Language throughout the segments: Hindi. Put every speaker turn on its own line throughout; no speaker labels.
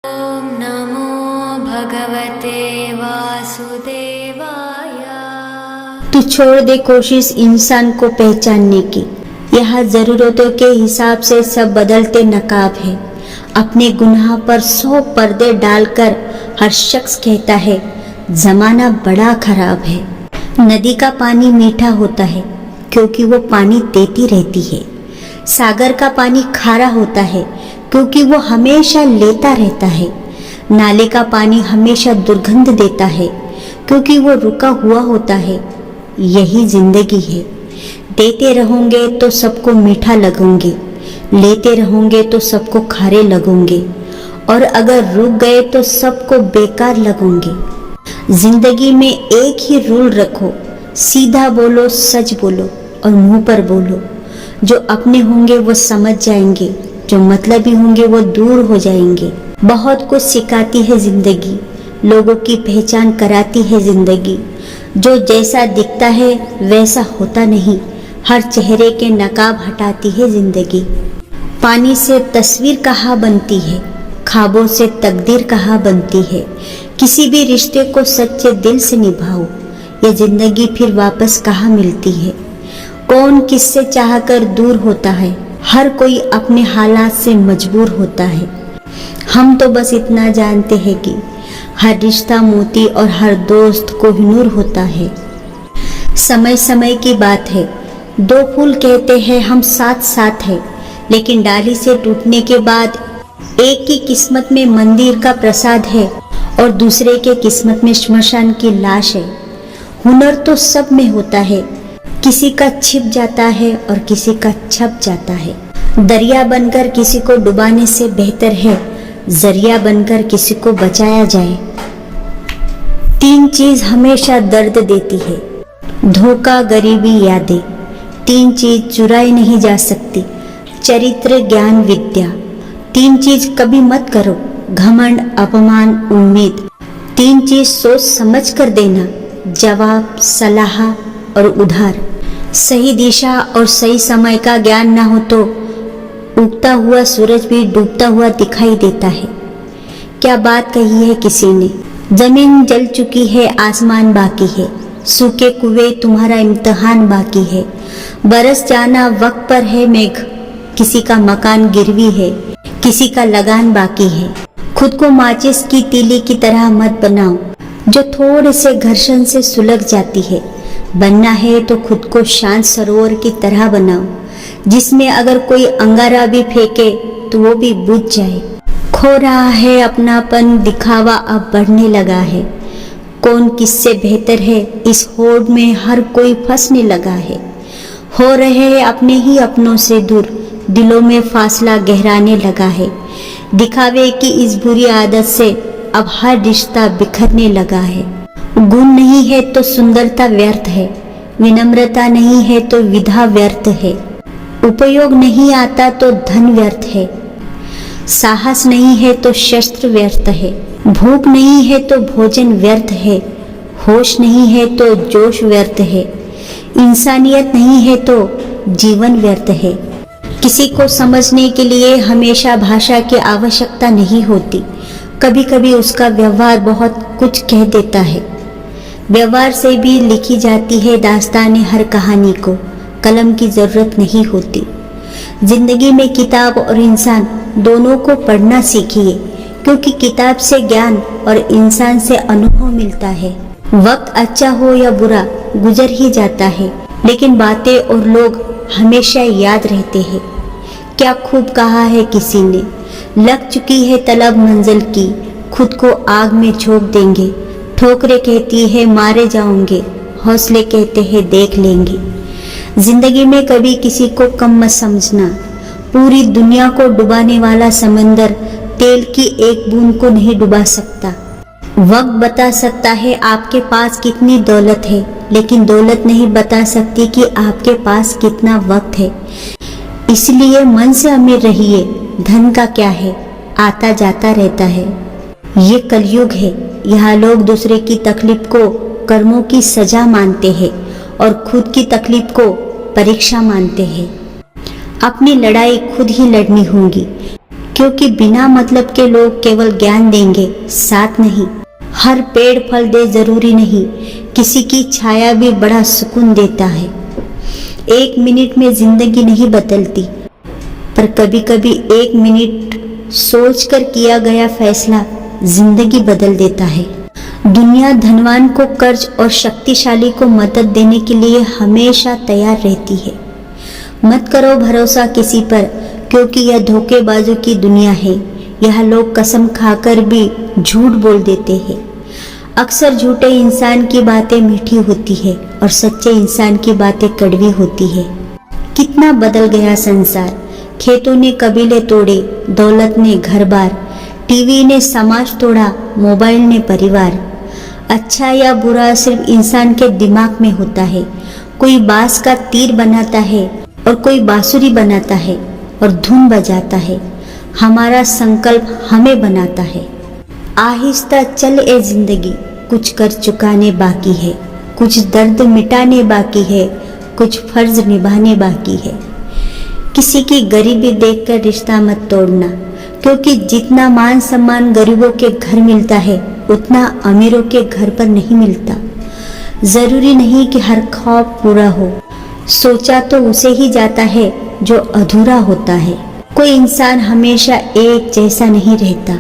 ओम नमो भगवते वासुदेवाय।
तू छोड़ दे कोशिश इंसान को पहचानने की। यहाँ जरूरतों के हिसाब से सब बदलते नकाब है। अपने गुनाह पर 100 पर्दे डालकर हर शख्स कहता है जमाना बड़ा खराब है। नदी का पानी मीठा होता है क्योंकि वो पानी देती रहती है। सागर का पानी खारा होता है क्योंकि वो हमेशा लेता रहता है। नाले का पानी हमेशा दुर्गंध देता है क्योंकि वो रुका हुआ होता है। यही जिंदगी है। देते रहोगे तो सबको मीठा लगोगे, लेते रहोगे तो सबको खारे लगोगे, और अगर रुक गए तो सबको बेकार लगोगे। जिंदगी में एक ही रूल रखो, सीधा बोलो, सच बोलो और मुंह पर बोलो। जो अपने होंगे वो समझ जाएंगे, जो मतलबी होंगे वो दूर हो जाएंगे। बहुत कुछ सिखाती है जिंदगी, लोगों की पहचान कराती है जिंदगी। जो जैसा दिखता है वैसा होता नहीं, हर चेहरे के नकाब हटाती है जिंदगी। पानी से तस्वीर कहाँ बनती है, ख्वाबों से तकदीर कहाँ बनती है। किसी भी रिश्ते को सच्चे दिल से निभाओ, ये जिंदगी फिर वापस कहाँ मिलती है। कौन किससे चाहकर दूर होता है, हर कोई अपने हालात से मजबूर होता है। हम तो बस इतना जानते हैं कि हर रिश्ता मोती और हर दोस्त कोहिनूर होता है। समय समय की बात है, दो फूल कहते हैं हम साथ साथ है, लेकिन डाली से टूटने के बाद एक की किस्मत में मंदिर का प्रसाद है और दूसरे के किस्मत में श्मशान की लाश है। हुनर तो सब में होता है, किसी का छिप जाता है और किसी का छप जाता है। दरिया बनकर किसी को डुबाने से बेहतर है जरिया बनकर किसी को बचाया जाए। 3 चीज हमेशा दर्द देती है, धोखा, गरीबी, यादें। 3 चीज चुराई नहीं जा सकती, चरित्र, ज्ञान, विद्या। 3 चीज कभी मत करो, घमंड, अपमान, उम्मीद। 3 चीज सोच समझ कर देना, जवाब, सलाह और उधार। सही दिशा और सही समय का ज्ञान ना हो तो उगता हुआ सूरज भी डूबता हुआ दिखाई देता है। क्या बात कही है किसी ने, जमीन जल चुकी है, आसमान बाकी है, सूखे कुएं तुम्हारा इम्तिहान बाकी है। बरस जाना वक्त पर है मेघ, किसी का मकान गिरवी है, किसी का लगान बाकी है। खुद को माचिस की तीली की तरह मत बनाओ जो थोड़े से घर्षण से सुलग जाती है। बनना है तो खुद को शांत सरोवर की तरह बनाओ, जिसमें अगर कोई अंगारा भी फेंके तो वो भी बुझ जाए। खो रहा है अपनापन, दिखावा अब बढ़ने लगा है। कौन किससे बेहतर है, इस होड़ में हर कोई फंसने लगा है। हो रहे हैं अपने ही अपनों से दूर, दिलों में फासला गहराने लगा है। दिखावे की इस बुरी आदत से अब हर रिश्ता बिखरने लगा है। गुण नहीं है तो सुंदरता व्यर्थ है, विनम्रता नहीं है तो विधा व्यर्थ है, उपयोग नहीं आता तो धन व्यर्थ है, साहस नहीं है तो शस्त्र व्यर्थ है, भूख नहीं है तो भोजन व्यर्थ है, होश नहीं है तो जोश व्यर्थ है, इंसानियत नहीं है तो जीवन व्यर्थ है। किसी को समझने के लिए हमेशा भाषा की आवश्यकता नहीं होती, कभी कभी उसका व्यवहार बहुत कुछ कह देता है। व्यवहार से भी लिखी जाती है दास्ताने हर कहानी को, कलम की जरूरत नहीं होती। जिंदगी में किताब और इंसान दोनों को पढ़ना सीखिए, क्योंकि किताब से ज्ञान और इंसान से अनुभव मिलता है। वक्त अच्छा हो या बुरा गुजर ही जाता है, लेकिन बातें और लोग हमेशा याद रहते हैं। क्या खूब कहा है किसी ने, लग चुकी है तलब मंजिल की, खुद को आग में झोंक देंगे। ठोकरें कहती है मारे जाओगे, हौसले कहते हैं देख लेंगे। जिंदगी में कभी किसी को कम मत समझना, पूरी दुनिया को डुबाने वाला समंदर तेल की एक बूंद को नहीं डुबा सकता। वक्त बता सकता है आपके पास कितनी दौलत है, लेकिन दौलत नहीं बता सकती कि आपके पास कितना वक्त है। इसलिए मन से अमीर रहिए, धन का क्या है, आता जाता रहता है। ये कलयुग है, यहाँ लोग दूसरे की तकलीफ को कर्मों की सजा मानते हैं और खुद की तकलीफ को परीक्षा मानते हैं। अपनी लड़ाई खुद ही लड़नी होगी, क्योंकि बिना मतलब के लोग केवल ज्ञान देंगे, साथ नहीं। हर पेड़ फल दे जरूरी नहीं, किसी की छाया भी बड़ा सुकून देता है। 1 मिनट में जिंदगी नहीं बदलती, पर कभी कभी 1 मिनट सोचकर किया गया फैसला जिंदगी बदल देता है। दुनिया धनवान को कर्ज और शक्तिशाली को मदद देने के लिए हमेशा तैयार रहती है। मत करो भरोसा किसी पर, क्योंकि यह धोखेबाजों की दुनिया है। यह लोग कसम खाकर भी झूठ बोल देते हैं। अक्सर झूठे इंसान की बातें मीठी होती है और सच्चे इंसान की बातें कड़वी होती है। कितना बदल गया संसार। खेतों ने कबीले तोड़े, दौलत ने घर बार, टीवी ने समाज तोड़ा, मोबाइल ने परिवार। अच्छा या बुरा सिर्फ इंसान के दिमाग में होता है। कोई बांस का तीर बनाता है और कोई बांसुरी बनाता है और धुन बजाता है। हमारा संकल्प हमें बनाता है। आहिस्ता चल ए जिंदगी, कुछ कर चुकाने बाकी है, कुछ दर्द मिटाने बाकी है, कुछ फर्ज निभाने बाकी है। किसी की गरीबी देखकर रिश्ता मत तोड़ना, क्योंकि जितना मान सम्मान गरीबों के घर मिलता है उतना अमीरों के घर पर नहीं मिलता। जरूरी नहीं कि हर ख्वाब पूरा हो, सोचा तो उसे ही जाता है जो अधूरा होता है। कोई इंसान हमेशा एक जैसा नहीं रहता।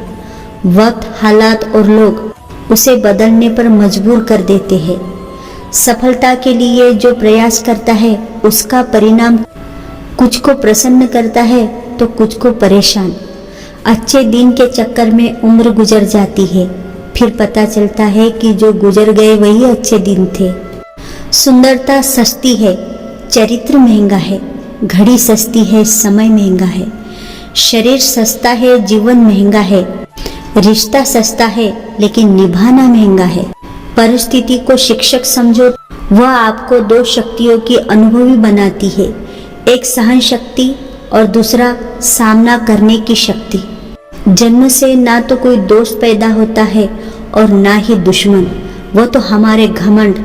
वक्त, हालात और लोग उसे बदलने पर मजबूर कर देते हैं। सफलता के लिए जो प्रयास करता है उसका परिणाम कुछ को प्रसन्न करता है तो कुछ को परेशान। अच्छे दिन के चक्कर में उम्र गुजर जाती है, फिर पता चलता है कि जो गुजर गए वही अच्छे दिन थे। सुंदरता सस्ती है, चरित्र महंगा है। घड़ी सस्ती है, समय महंगा है। शरीर सस्ता है, जीवन महंगा है। रिश्ता सस्ता है, लेकिन निभाना महंगा है। परिस्थिति को शिक्षक समझो, वह आपको 2 शक्तियों की अनुभवी बनाती है, एक सहन शक्ति और दूसरा सामना करने की शक्ति। जन्म से ना तो कोई दोस्त पैदा होता है और ना ही दुश्मन, वो तो हमारे घमंड,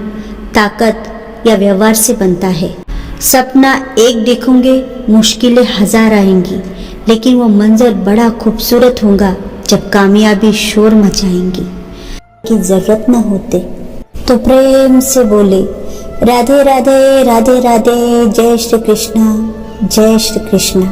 ताकत या व्यवहार से बनता है। सपना एक देखोगे, मुश्किलें 1000 आएंगी, लेकिन वो मंजर बड़ा खूबसूरत होगा जब कामयाबी शोर मचाएंगी। की जरूरत न होते तो प्रेम से बोले राधे राधे राधे राधे, जय श्री कृष्णा, जय श्री कृष्णा।